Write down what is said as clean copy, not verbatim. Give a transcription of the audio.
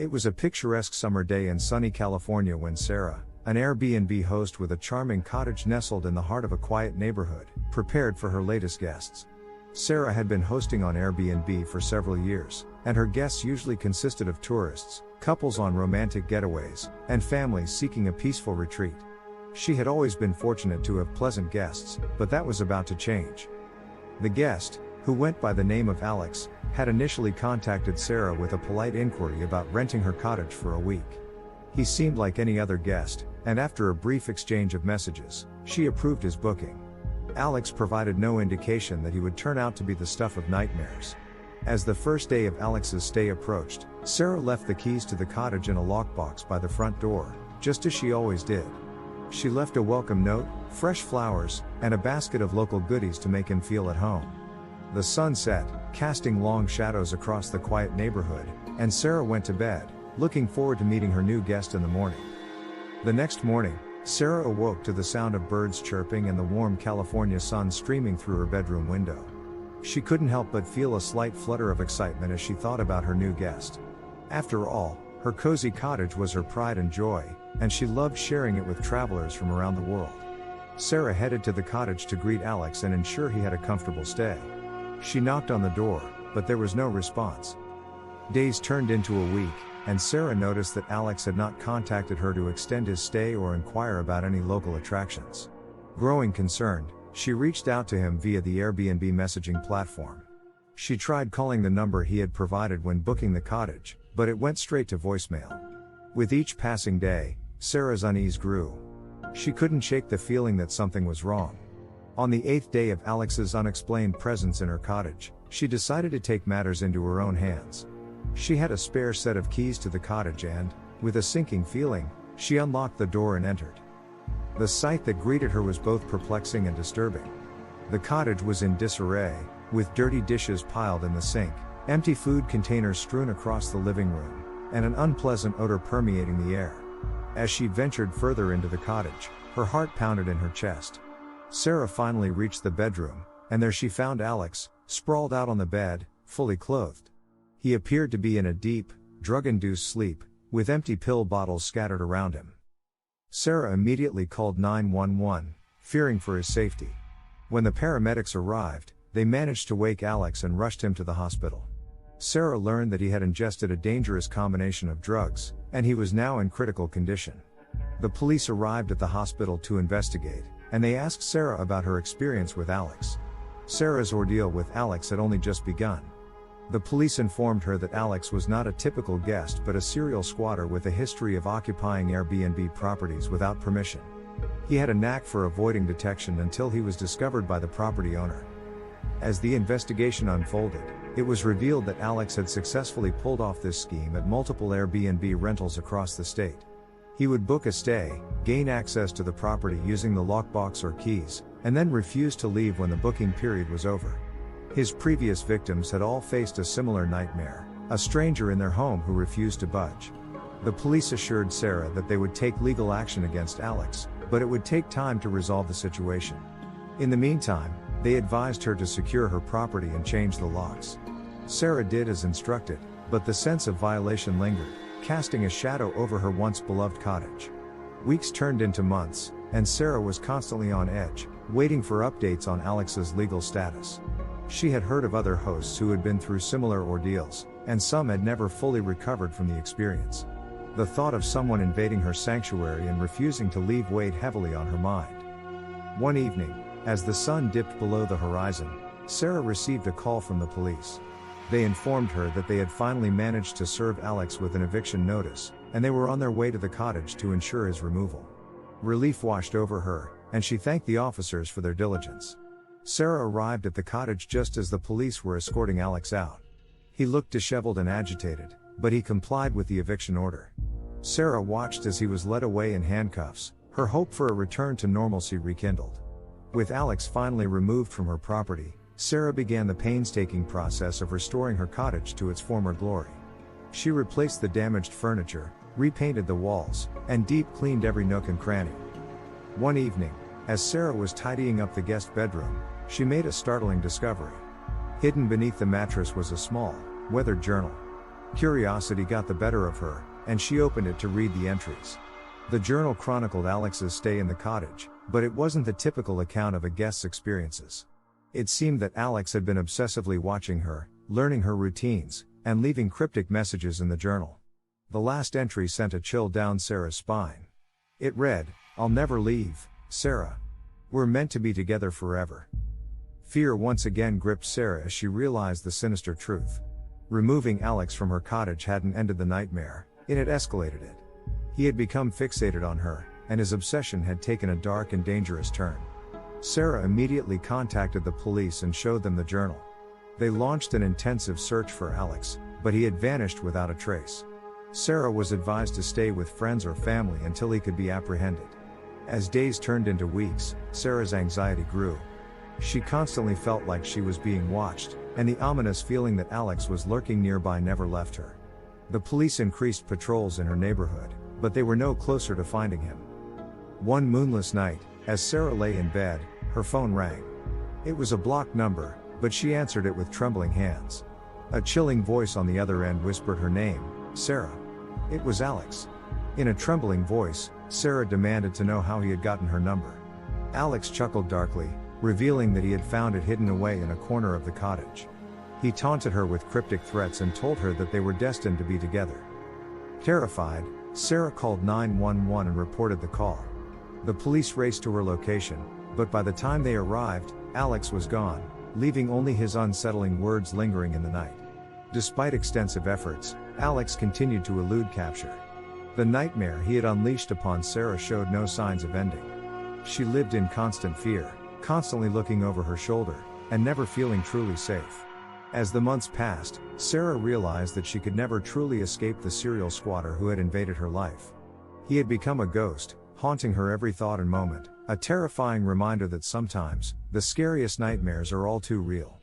It was a picturesque summer day in sunny California when Sarah, an Airbnb host with a charming cottage nestled in the heart of a quiet neighborhood, prepared for her latest guests. Sarah had been hosting on Airbnb for several years, and her guests usually consisted of tourists, couples on romantic getaways, and families seeking a peaceful retreat. She had always been fortunate to have pleasant guests, but that was about to change. The guest, who went by the name of Alex, had initially contacted Sarah with a polite inquiry about renting her cottage for a week. He seemed like any other guest, and after a brief exchange of messages, she approved his booking. Alex provided no indication that he would turn out to be the stuff of nightmares. As the first day of Alex's stay approached, Sarah left the keys to the cottage in a lockbox by the front door, just as she always did. She left a welcome note, fresh flowers, and a basket of local goodies to make him feel at home. The sun set, casting long shadows across the quiet neighborhood, and Sarah went to bed, looking forward to meeting her new guest in the morning. The next morning, Sarah awoke to the sound of birds chirping and the warm California sun streaming through her bedroom window. She couldn't help but feel a slight flutter of excitement as she thought about her new guest. After all, her cozy cottage was her pride and joy, and she loved sharing it with travelers from around the world. Sarah headed to the cottage to greet Alex and ensure he had a comfortable stay. She knocked on the door, but there was no response. Days turned into a week, and Sarah noticed that Alex had not contacted her to extend his stay or inquire about any local attractions. Growing concerned, she reached out to him via the Airbnb messaging platform. She tried calling the number he had provided when booking the cottage, but it went straight to voicemail. With each passing day, Sarah's unease grew. She couldn't shake the feeling that something was wrong. On the 8th day of Alex's unexplained presence in her cottage, she decided to take matters into her own hands. She had a spare set of keys to the cottage and, with a sinking feeling, she unlocked the door and entered. The sight that greeted her was both perplexing and disturbing. The cottage was in disarray, with dirty dishes piled in the sink, empty food containers strewn across the living room, and an unpleasant odor permeating the air. As she ventured further into the cottage, her heart pounded in her chest. Sarah finally reached the bedroom, and there she found Alex, sprawled out on the bed, fully clothed. He appeared to be in a deep, drug-induced sleep, with empty pill bottles scattered around him. Sarah immediately called 911, fearing for his safety. When the paramedics arrived, they managed to wake Alex and rushed him to the hospital. Sarah learned that he had ingested a dangerous combination of drugs, and he was now in critical condition. The police arrived at the hospital to investigate, and they asked Sarah about her experience with Alex. Sarah's ordeal with Alex had only just begun. The police informed her that Alex was not a typical guest but a serial squatter with a history of occupying Airbnb properties without permission. He had a knack for avoiding detection until he was discovered by the property owner. As the investigation unfolded, it was revealed that Alex had successfully pulled off this scheme at multiple Airbnb rentals across the state. He would book a stay, gain access to the property using the lockbox or keys, and then refuse to leave when the booking period was over. His previous victims had all faced a similar nightmare, a stranger in their home who refused to budge. The police assured Sarah that they would take legal action against Alex, but it would take time to resolve the situation. In the meantime, they advised her to secure her property and change the locks. Sarah did as instructed, but the sense of violation lingered, casting a shadow over her once beloved cottage. Weeks turned into months, and Sarah was constantly on edge, waiting for updates on Alex's legal status. She had heard of other hosts who had been through similar ordeals, and some had never fully recovered from the experience. The thought of someone invading her sanctuary and refusing to leave weighed heavily on her mind. One evening, as the sun dipped below the horizon, Sarah received a call from the police. They informed her that they had finally managed to serve Alex with an eviction notice, and they were on their way to the cottage to ensure his removal. Relief washed over her, and she thanked the officers for their diligence. Sarah arrived at the cottage just as the police were escorting Alex out. He looked disheveled and agitated, but he complied with the eviction order. Sarah watched as he was led away in handcuffs, her hope for a return to normalcy rekindled. With Alex finally removed from her property, Sarah began the painstaking process of restoring her cottage to its former glory. She replaced the damaged furniture, repainted the walls, and deep cleaned every nook and cranny. One evening, as Sarah was tidying up the guest bedroom, she made a startling discovery. Hidden beneath the mattress was a small, weathered journal. Curiosity got the better of her, and she opened it to read the entries. The journal chronicled Alex's stay in the cottage, but it wasn't the typical account of a guest's experiences. It seemed that Alex had been obsessively watching her, learning her routines, and leaving cryptic messages in the journal. The last entry sent a chill down Sarah's spine. It read, "I'll never leave, Sarah. We're meant to be together forever." Fear once again gripped Sarah as she realized the sinister truth. Removing Alex from her cottage hadn't ended the nightmare, it had escalated it. He had become fixated on her, and his obsession had taken a dark and dangerous turn. Sarah immediately contacted the police and showed them the journal. They launched an intensive search for Alex, but he had vanished without a trace. Sarah was advised to stay with friends or family until he could be apprehended. As days turned into weeks, Sarah's anxiety grew. She constantly felt like she was being watched, and the ominous feeling that Alex was lurking nearby never left her. The police increased patrols in her neighborhood, but they were no closer to finding him. One moonless night, as Sarah lay in bed, her phone rang. It was a blocked number, but she answered it with trembling hands. A chilling voice on the other end whispered her name, Sarah. It was Alex. In a trembling voice, Sarah demanded to know how he had gotten her number. Alex chuckled darkly, revealing that he had found it hidden away in a corner of the cottage. He taunted her with cryptic threats and told her that they were destined to be together. Terrified, Sarah called 911 and reported the call. The police raced to her location, but by the time they arrived, Alex was gone, leaving only his unsettling words lingering in the night. Despite extensive efforts, Alex continued to elude capture. The nightmare he had unleashed upon Sarah showed no signs of ending. She lived in constant fear, constantly looking over her shoulder, and never feeling truly safe. As the months passed, Sarah realized that she could never truly escape the serial squatter who had invaded her life. He had become a ghost, haunting her every thought and moment, a terrifying reminder that sometimes, the scariest nightmares are all too real.